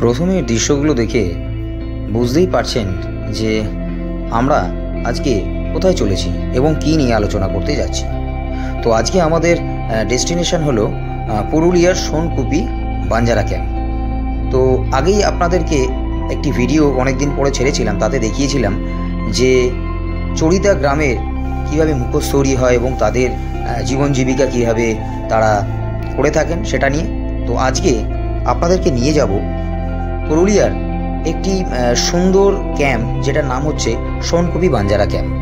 প্রথমের দৃশ্যগুলো দেখে বুঝতেই পারছেন যে আমরা আজকে কোথায় চলেছি এবং কী নিয়ে আলোচনা করতে যাচ্ছি। তো আজকে আমাদের ডেস্টিনেশন হলো পুরুলিয়ার সোনকুপি বাঞ্জারা ক্যাম্প। তো আগেই আপনাদেরকে একটি ভিডিও অনেক দিন পরে ছেড়েছিলাম, তাতে দেখিয়েছিলাম যে চড়িদা গ্রামের কীভাবে মুখোশ তৈরি হয় এবং তাদের জীবন জীবিকা কীভাবে তারা করে থাকেন সেটা নিয়ে। তো আজকে আপনাদেরকে নিয়ে যাব পুরুলিয়ার একটি সুন্দর ক্যাম্প, যেটার নাম হচ্ছে সোনকুপি বাঞ্জারা ক্যাম্প।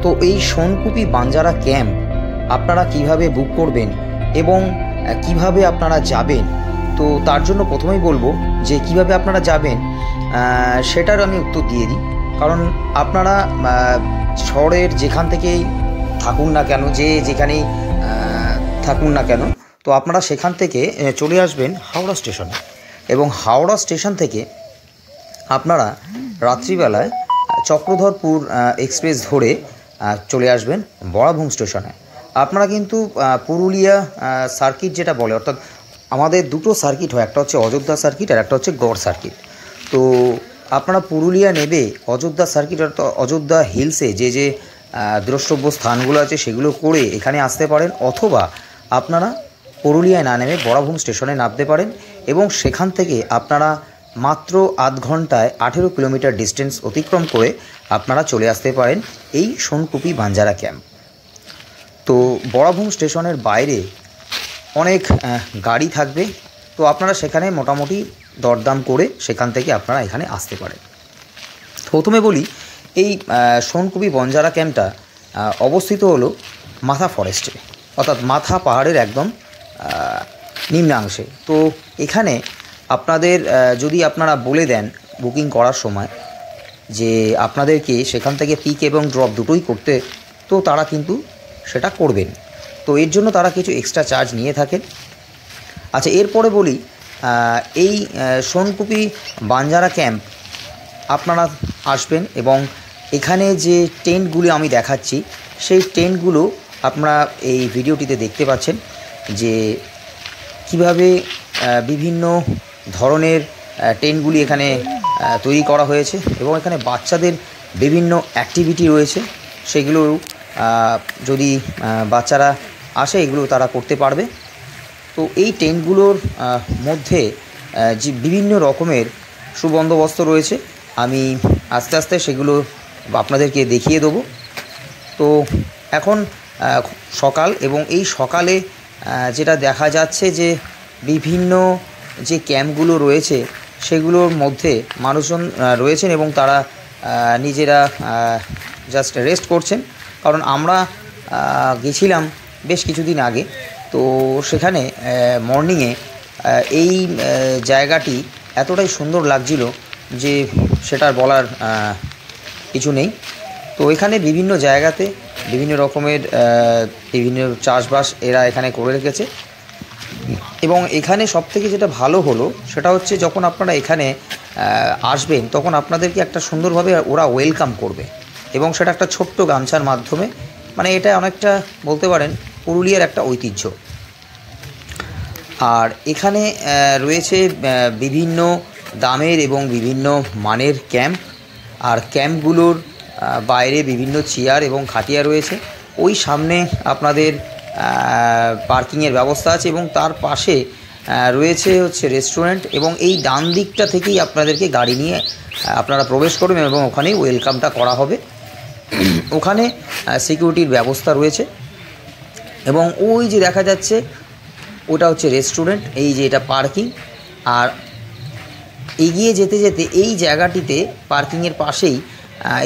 তো এই সোনকুপি বাঞ্জারা ক্যাম্প আপনারা কিভাবে বুক করবেন এবং কিভাবে আপনারা যাবেন, তো তার জন্য প্রথমেই বলবো যে কিভাবে আপনারা যাবেন সেটার আমি উত্তর দিয়ে দিই। কারণ আপনারা শহরের যেখান থেকেই থাকুন না কেন, যেখানেই থাকুন না কেন, তো আপনারা সেখান থেকে চলে আসবেন হাওড়া স্টেশনে এবং হাওড়া স্টেশন থেকে আপনারা রাত্রিবেলায় চক্রধরপুর এক্সপ্রেস ধরে চলে আসবেন বড়াভূম স্টেশনে। আপনারা কিন্তু পুরুলিয়া সার্কিট যেটা বলে, অর্থাৎ আমাদের দুটো সার্কিট হয়, একটা হচ্ছে অযোধ্যা সার্কিট আর একটা হচ্ছে গড় সার্কিট। তো আপনারা পুরুলিয়া নেবে অযোধ্যা সার্কিট অর্থাৎ অযোধ্যা হিলসে যে দ্রষ্টব্য স্থানগুলো আছে সেগুলো করে এখানে আসতে পারেন, অথবা আপনারা পুরুলিয়ায় না নেমে বড়াভূম স্টেশনে নামতে পারেন এবং সেখান থেকে আপনারা মাত্র আধ ঘন্টায় 18 কিলোমিটার ডিস্টেন্স অতিক্রম করে আপনারা চলে আসতে পারেন এই সোনকুপি বাঞ্জারা ক্যাম্প। তো বড়াভূম স্টেশনের বাইরে অনেক গাড়ি থাকবে, তো আপনারা সেখানে মোটামুটি দরদাম করে সেখান থেকে আপনারা এখানে আসতে পারেন। প্রথমে বলি, এই সোনকুপি বাঞ্জারা ক্যাম্পটা অবস্থিত হলো মাথা ফরেস্টে, অর্থাৎ মাথা পাহাড়ের একদম নিম্নাংশে। তো এখানে আপনাদের যদি আপনারা বলে দেন বুকিং করার সময় যে আপনাদেরকে সেখান থেকে পিক এবং ড্রপ দুটোই করতে, তো তারা কিন্তু সেটা করবেন। তো এর জন্য তারা কিছু এক্সট্রা চার্জ নিয়ে থাকেন। আচ্ছা, এরপরে বলি, এই সোনকুপি বাঞ্জারা ক্যাম্প আপনারা আসবেন এবং এখানে যে টেন্টগুলি আমি দেখাচ্ছি সেই টেন্টগুলো আপনারা এই ভিডিওটিতে দেখতে পাচ্ছেন যে কিভাবে বিভিন্ন ধরনের টেন্টগুলি এখানে তৈরি করা হয়েছে এবং এখানে বাচ্চাদের বিভিন্ন অ্যাক্টিভিটি রয়েছে, সেগুলো যদি বাচ্চারা আসে এগুলো তারা করতে পারবে। তো এই টেন্টগুলোর মধ্যে যে বিভিন্ন রকমের সুবন্দোবস্ত রয়েছে, আমি আস্তে আস্তে সেগুলো আপনাদেরকে দেখিয়ে দেবো। তো এখন সকাল এবং এই সকালে যেটা দেখা যাচ্ছে যে বিভিন্ন যে ক্যাম্পগুলো রয়েছে সেগুলোর মধ্যে মানুষজন রয়েছেন এবং তারা নিজেরা জাস্ট রেস্ট করছেন। কারণ আমরা গেছিলাম বেশ কিছুদিন আগে, তো সেখানে মর্নিংয়ে এই জায়গাটি এতটাই সুন্দর লাগছিল যে সেটার বলার কিছু নেই। তো এখানে বিভিন্ন জায়গাতে বিভিন্ন রকমের বিভিন্ন চাষবাস এরা এখানে করে রেখেছে এবং এখানে সবথেকে যেটা ভালো হলো সেটা হচ্ছে যখন আপনারা এখানে আসবেন তখন আপনাদেরকে একটা সুন্দরভাবে ওরা ওয়েলকাম করবে এবং সেটা একটা ছোট্ট গামছার মাধ্যমে, মানে এটা অনেকটা বলতে পারেন পুরুলিয়ার একটা ঐতিহ্য। আর এখানে রয়েছে বিভিন্ন দামের এবং বিভিন্ন মানের ক্যাম্প, আর ক্যাম্পগুলোর বাইরে বিভিন্ন চেয়ার এবং খাটিয়া রয়েছে। ওই সামনে আপনাদের পার্কিংয়ের ব্যবস্থা আছে এবং তার পাশে রয়েছে হচ্ছে রেস্টুরেন্ট এবং এই ডান দিকটা থেকেই আপনাদেরকে গাড়ি নিয়ে আপনারা প্রবেশ করবেন এবং ওখানেই ওয়েলকামটা করা হবে। ওখানে সিকিউরিটির ব্যবস্থা রয়েছে এবং ওই যে দেখা যাচ্ছে ওটা হচ্ছে রেস্টুরেন্ট, এই যে এটা পার্কিং। আর এগিয়ে যেতে যেতে এই জায়গাটিতে পার্কিংয়ের পাশেই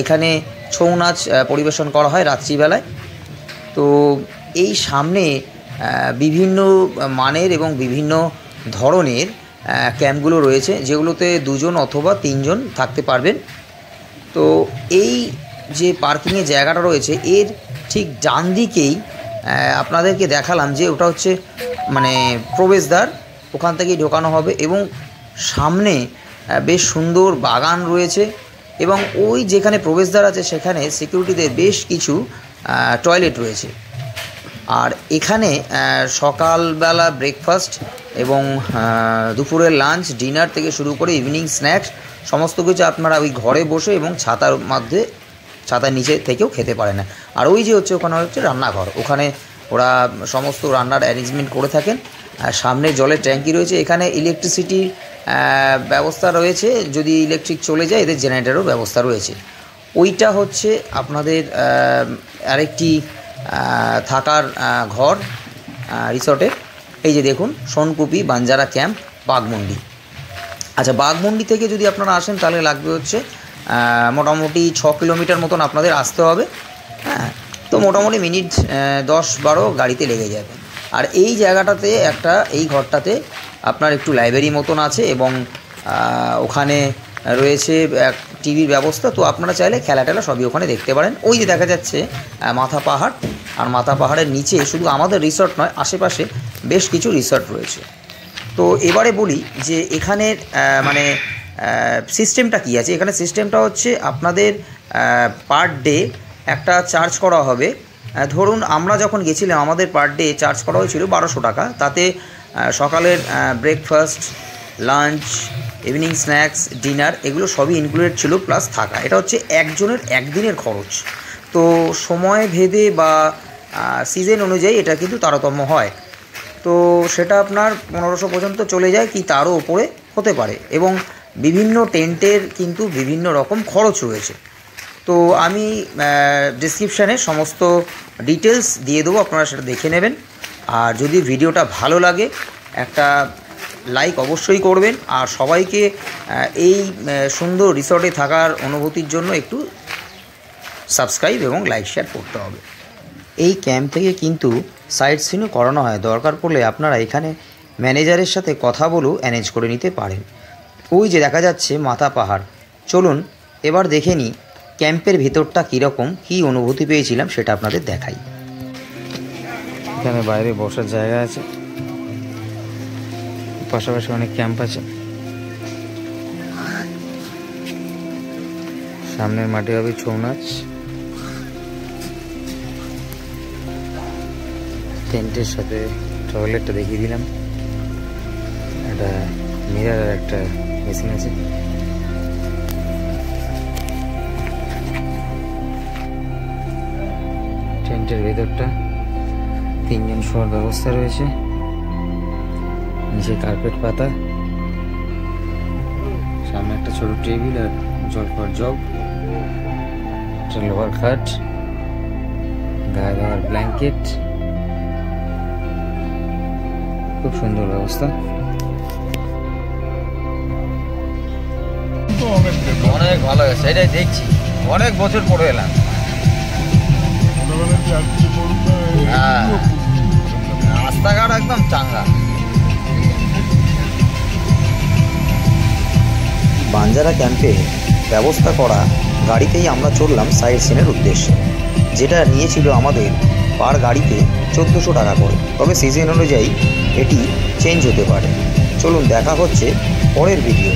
এখানে ছৌ নাচ পরিবেশন করা হয় রাত্রিবেলায়। তো এই সামনে বিভিন্ন মানের এবং বিভিন্ন ধরনের ক্যাম্পগুলো রয়েছে, যেগুলোতে 2 জন অথবা 3 জন থাকতে পারবেন। তো এই যে পার্কিংয়ের জায়গাটা রয়েছে এর ঠিক ডান দিকেই আপনাদেরকে দেখালাম যে ওটা হচ্ছে মানে প্রবেশদ্বার, ওখান থেকেই ঢোকানো হবে এবং সামনে বেশ সুন্দর বাগান রয়েছে এবং ওই যেখানে প্রবেশদ্বার আছে সেখানে সিকিউরিটিদের বেশ কিছু টয়লেট রয়েছে। আর এখানে সকালবেলা ব্রেকফাস্ট এবং দুপুরের লাঞ্চ, ডিনার থেকে শুরু করে ইভিনিং স্ন্যাক্স সমস্ত কিছু আপনারা ওই ঘরে বসে এবং ছাতার নিচে থেকেও খেতে পারেন। আর ওই যে হচ্ছে ওখানে হচ্ছে রান্নাঘর, ওখানে ওরা সমস্ত রান্নার অ্যারেঞ্জমেন্ট করে থাকেন। আর সামনে জলের ট্যাঙ্কি রয়েছে, এখানে ইলেকট্রিসিটির ব্যবস্থা রয়েছে, যদি ইলেকট্রিক চলে যায় এদের জেনারেটারও ব্যবস্থা রয়েছে। ওইটা হচ্ছে আপনাদের আরেকটি থাকার ঘর রিসর্টের। এই যে দেখুন, সোনকুপি বাঞ্জারা ক্যাম্প, বাঘমুন্ডি। আচ্ছা, বাঘমুন্ডি থেকে যদি আপনারা আসেন তাহলে লাগবে হচ্ছে মোটামুটি 6 কিলোমিটার মতন আপনাদের আসতে হবে। হ্যাঁ, তো মোটামুটি মিনিট 10-12 গাড়িতে লেগে যাবে। আর এই জায়গাটাতে এই ঘরটাতে আপনার একটু লাইব্রেরি মতন আছে এবং ওখানে রয়েছে এক টিভির ব্যবস্থা। তো আপনারা চাইলে খেলা টেলা সবই ওখানে দেখতে পারেন। ওই যে দেখা যাচ্ছে মাথা পাহাড়, আর মাথা পাহাড়ের নিচে শুধু আমাদের রিসর্ট নয়, আশেপাশে বেশ কিছু রিসর্ট রয়েছে। তো এবারে বলি যে এখানের মানে সিস্টেমটা কী আছে। এখানে সিস্টেমটা হচ্ছে আপনাদের পার ডে একটা চার্জ করা হবে। ধরুন আমরা যখন গেছিলাম আমাদের পার ডে চার্জ করা হয়েছিল 1200 টাকা। তাতে সকালের breakfast, lunch, evening snacks, dinner এগুলো সবই ইনক্লুডেড ছিল, প্লাস থাকা। এটা হচ্ছে একজনের একদিনের খরচ। তো সময় ভেদে বা সিজন অনুযায়ী এটা কিন্তু তারতম্য হয়। তো সেটা আপনার 1500 পর্যন্ত চলে যায়, কি তারও ওপরে হতে পারে। এবং বিভিন্ন টেন্টের কিন্তু বিভিন্ন রকম খরচ রয়েছে। তো আমি ডেসক্রিপশানে সমস্ত ডিটেলস দিয়ে দেবো, আপনারা সেটা দেখে নেবেন। আর যদি ভিডিওটা ভালো লাগে একটা লাইক অবশ্যই করবেন। আর সবাইকে এই সুন্দর রিসর্টে থাকার অনুভূতির জন্য একটু সাবস্ক্রাইব এবং লাইক শেয়ার করতে হবে। এই ক্যাম্প থেকে কিন্তু সাইট সিনও করানো হয়, দরকার পড়লে আপনারা এখানে ম্যানেজারের সাথে কথা বলেও অ্যারেঞ্জ করে নিতে পারেন। ওই যে দেখা যাচ্ছে মাথা পাহাড়। চলুন এবার দেখে নিই ক্যাম্পের ভেতরটা কীরকম, কী অনুভূতি পেয়েছিলাম সেটা আপনাদের দেখাই। এখানে বাইরে বসার জায়গা আছে, পাশাপাশি অনেক ক্যাম্প আছে। সামনের মাঠে হবে ছৌ নাচ। টেন্টের সাথে টয়লেটটা দেখিয়ে দিলাম, একটা মিরার আর একটা মেশিন আছে। টেন্টের ভেতরটা 3 জন শোয়ার ব্যবস্থা রয়েছে, নিচে কার্পেট পাতা, সামনে একটা ছোট টেবিল আর জল খাওয়ার জগ, একটা লোহার খাট, গায়ে দেওয়ার ব্ল্যাঙ্কেট, খুব সুন্দর ব্যবস্থা। অনেক ভালো হয়েছে, এটাই দেখছি, অনেক বছর পরে এলাম। হ্যাঁ, রাস্তাঘাট একদম চাঙ্গা। বাঞ্জারা ক্যাম্পে ব্যবস্থা করা গাড়িতেই আমরা চললাম সাইট সিনের উদ্দেশ্যে, যেটা নিয়েছিল আমাদের পার গাড়িতে 1400 টাকা করে। তবে সিজন অনুযায়ী এটি চেঞ্জ হতে পারে। চলুন দেখা হচ্ছে পরের ভিডিও।